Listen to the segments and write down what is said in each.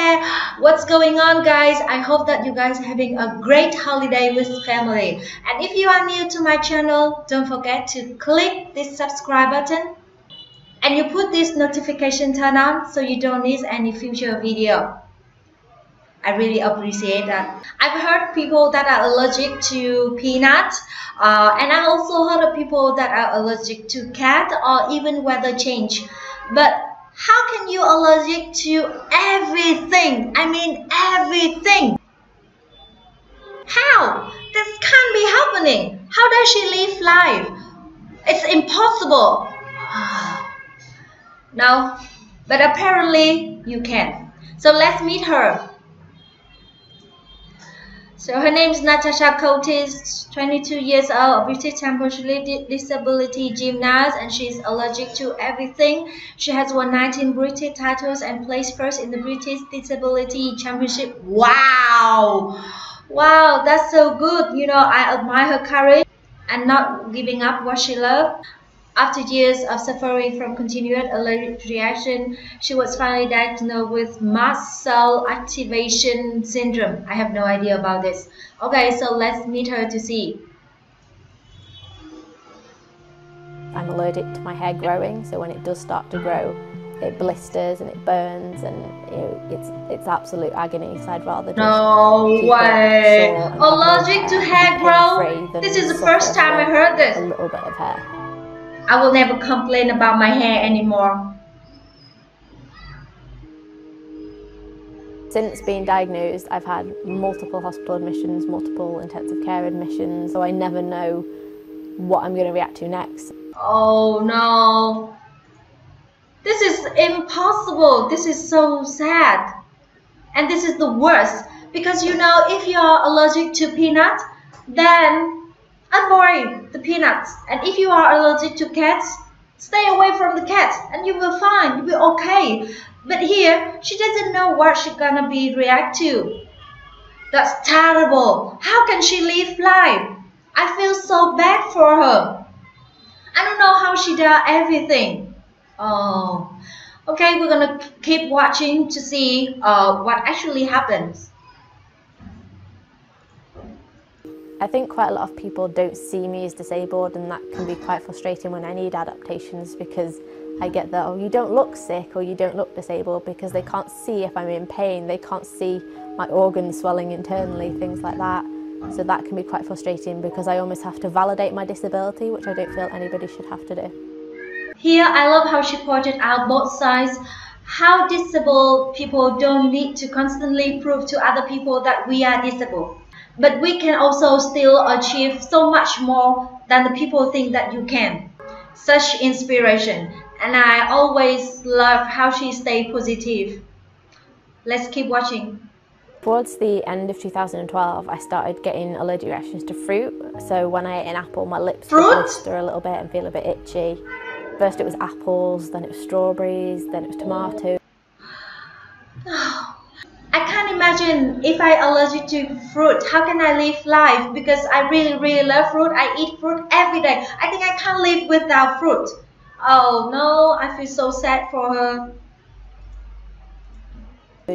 there, what's going on guys? I hope that you guys are having a great holiday with family. And if you are new to my channel, don't forget to click this subscribe button and you put this notification turn on so you don't miss any future video. I really appreciate that. I've heard people that are allergic to peanut, and I also heard of people that are allergic to cat or even weather change. But how can you allergic to everything? I mean everything. How? This can't be happening. How does she live life? It's impossible. No, but apparently you can. So let's meet her. So her name is Natasha Coates, 22 years old, a British temporary disability gymnast, and she is allergic to everything. She has won 19 British titles and placed first in the British Disability Championship. Wow! Wow, that's so good. You know, I admire her courage and not giving up what she loves. After years of suffering from continued allergic reaction, she was finally diagnosed with Mast Cell Activation Syndrome. I have no idea about this. Okay, so let's meet her to see. I'm allergic to my hair growing, so when it does start to grow, it blisters and it burns, and it's absolute agony. So I'd rather just no way. Allergic to hair growth? This is the first time I heard this. A little bit of hair. I will never complain about my hair anymore. Since being diagnosed, I've had multiple hospital admissions, multiple intensive care admissions, so I never know what I'm going to react to next. Oh no. This is impossible. This is so sad. And this is the worst. Because you know, if you are allergic to peanut, then avoid the peanuts. And if you are allergic to cats, stay away from the cats and you will fine, you will okay. But here, she doesn't know what she's gonna be react to. That's terrible. How can she live life? I feel so bad for her. I don't know how she does everything. Oh, okay, we're gonna keep watching to see what actually happens. I think quite a lot of people don't see me as disabled, and that can be quite frustrating when I need adaptations, because I get that, oh, you don't look sick or you don't look disabled, because they can't see if I'm in pain, they can't see my organs swelling internally, things like that. So that can be quite frustrating because I almost have to validate my disability, which I don't feel anybody should have to do. Here, I love how she pointed out both sides, how disabled people don't need to constantly prove to other people that we are disabled. But we can also still achieve so much more than the people think that you can. Such inspiration. And I always love how she stays positive. Let's keep watching. Towards the end of 2012, I started getting allergic reactions to fruit. So when I ate an apple, my lips would blister a little bit and feel a bit itchy. First it was apples, then it was strawberries, then it was tomatoes. I can't imagine if I'm allergic to fruit. How can I live life? Because I really love fruit. I eat fruit every day. I think I can't live without fruit. Oh no, I feel so sad for her.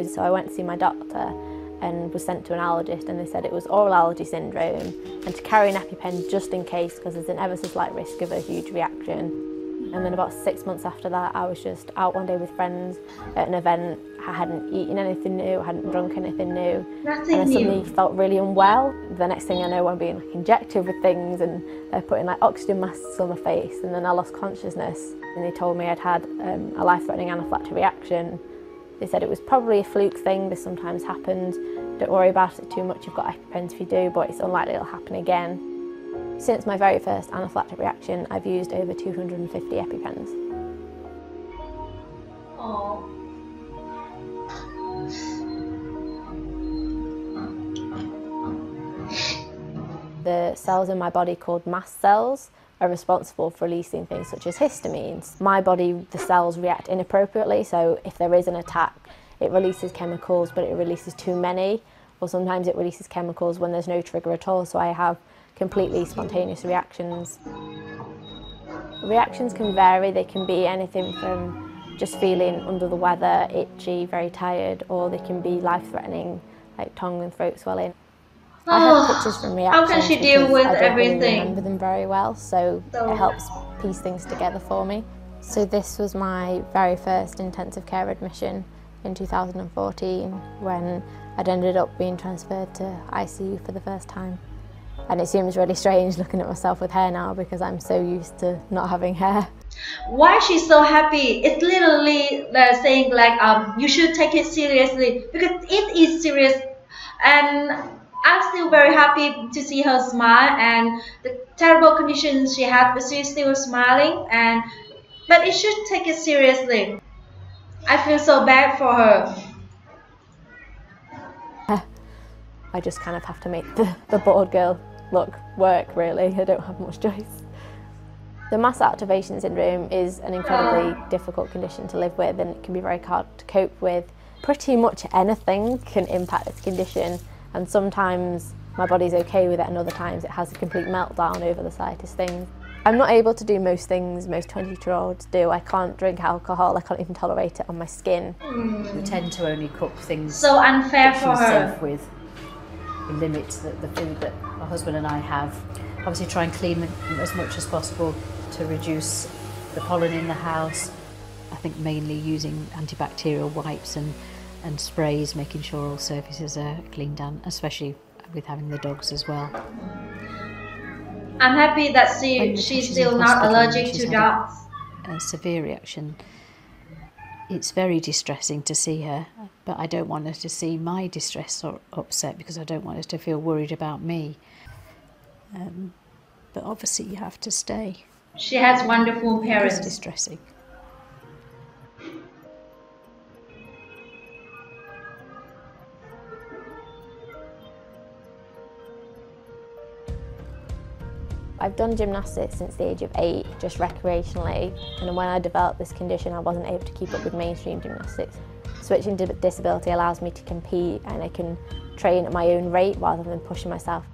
So I went to see my doctor and was sent to an allergist, and they said it was oral allergy syndrome and to carry an EpiPen just in case, because there's an ever so slight risk of a huge reaction. And then about 6 months after that, I was just out one day with friends at an event. I hadn't eaten anything new, I hadn't drunk anything new. Nothing and I new. suddenly felt really unwell. The next thing I know, I'm being injected with things, and they're putting oxygen masks on my face, and then I lost consciousness. And they told me I'd had a life-threatening anaphylactic reaction. They said it was probably a fluke thing, this sometimes happens. Don't worry about it too much, you've got EpiPens if you do, but it's unlikely it'll happen again. Since my very first anaphylactic reaction, I've used over 250 EpiPens. Oh. The cells in my body called mast cells are responsible for releasing things such as histamines. My body, the cells react inappropriately, so if there is an attack, it releases chemicals, but it releases too many, or sometimes it releases chemicals when there's no trigger at all, so I have completely spontaneous reactions. Reactions can vary. They can be anything from just feeling under the weather, itchy, very tired, or they can be life-threatening, like tongue and throat swelling. I have pictures from reactions how can she deal with I don't really everything? remember them very well, so it helps piece things together for me. So this was my very first intensive care admission in 2014 when I'd ended up being transferred to ICU for the first time. And it seems really strange looking at myself with hair now because I'm so used to not having hair. Why she's so happy? It's literally saying like you should take it seriously, because it is serious. And I'm still very happy to see her smile, and the terrible conditions she had, but she's still smiling. But it should take it seriously. I feel so bad for her. I just kind of have to make the bored girl look work, really. I don't have much choice. The Mast Cell Activation Syndrome is an incredibly difficult condition to live with, and it can be very hard to cope with. Pretty much anything can impact this condition, and sometimes my body's okay with it and other times it has a complete meltdown over the slightest thing. I'm not able to do most things most 22-year-olds do. I can't drink alcohol, I can't even tolerate it on my skin. We tend to only cook things so unfair that for she's her. safe with. We limit the food that my husband and I have. Obviously try and clean them as much as possible to reduce the pollen in the house. I think mainly using antibacterial wipes and sprays, making sure all surfaces are cleaned down, especially with having the dogs as well. I'm happy that she's still not allergic to dogs. A severe reaction. It's very distressing to see her, but I don't want her to see my distress or upset because I don't want her to feel worried about me. But obviously you have to stay. She has wonderful parents. It's distressing. I've done gymnastics since the age of 8, just recreationally, and when I developed this condition I wasn't able to keep up with mainstream gymnastics. Switching to disability allows me to compete and I can train at my own rate rather than pushing myself.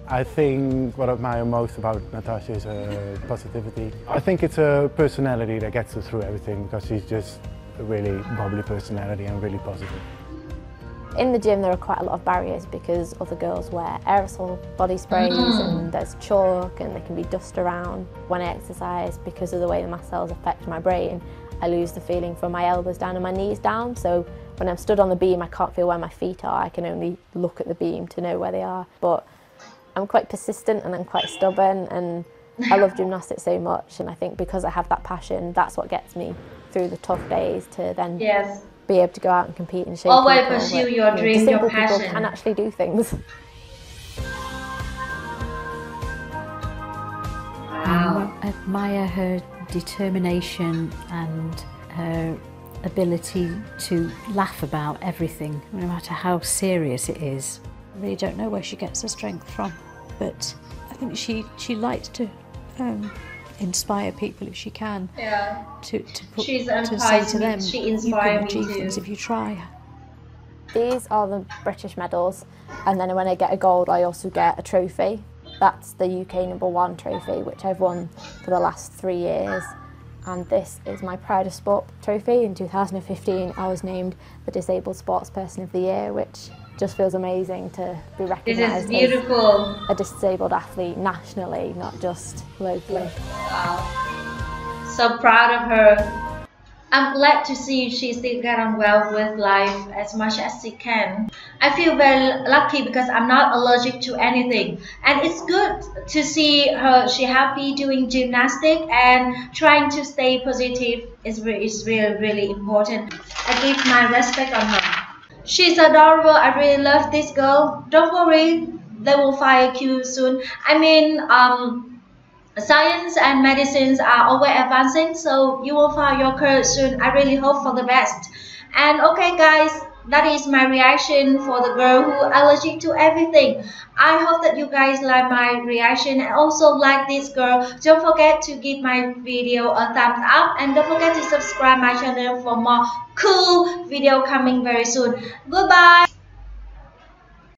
I think what I admire most about Natasha is her positivity. I think it's her personality that gets her through everything, because she's just a really bubbly personality and really positive. In the gym there are quite a lot of barriers because other girls wear aerosol body sprays and there's chalk and there can be dust around. When I exercise, because of the way the mast cells affect my brain, I lose the feeling from my elbows down and my knees down. So when I'm stood on the beam I can't feel where my feet are, I can only look at the beam to know where they are. But I'm quite persistent and I'm quite stubborn, and I love gymnastics so much, and I think because I have that passion, that's what gets me through the tough days to then be able to go out and compete and show always people pursue that, your dream, disabled your passion. people can actually do things. Wow. I admire her determination and her ability to laugh about everything, no matter how serious it is. I really don't know where she gets her strength from, but I think she likes to inspire people if she can. Yeah. To Inspired say to them, she you can inspired achieve me things too. if you try. These are the British medals, and then when I get a gold I also get a trophy. That's the UK #1 trophy, which I've won for the last 3 years. And this is my Pride of Sport trophy. In 2015 I was named the Disabled Sportsperson of the Year, which just feels amazing to be recognised This is beautiful. as a disabled athlete nationally, not just locally. Wow. So proud of her. I'm glad to see she still get on well with life as much as she can. I feel very lucky because I'm not allergic to anything, and it's good to see her. She happy doing gymnastics and trying to stay positive is really important. I give my respect on her. She's adorable. I really love this girl. Don't worry, they will fire you soon. I mean, science and medicines are always advancing, so you will find your cure soon. I really hope for the best. And okay guys, that is my reaction for the girl who allergic to everything. I hope that you guys like my reaction and also like this girl. Don't forget to give my video a thumbs up, and don't forget to subscribe my channel for more cool video coming very soon. Goodbye.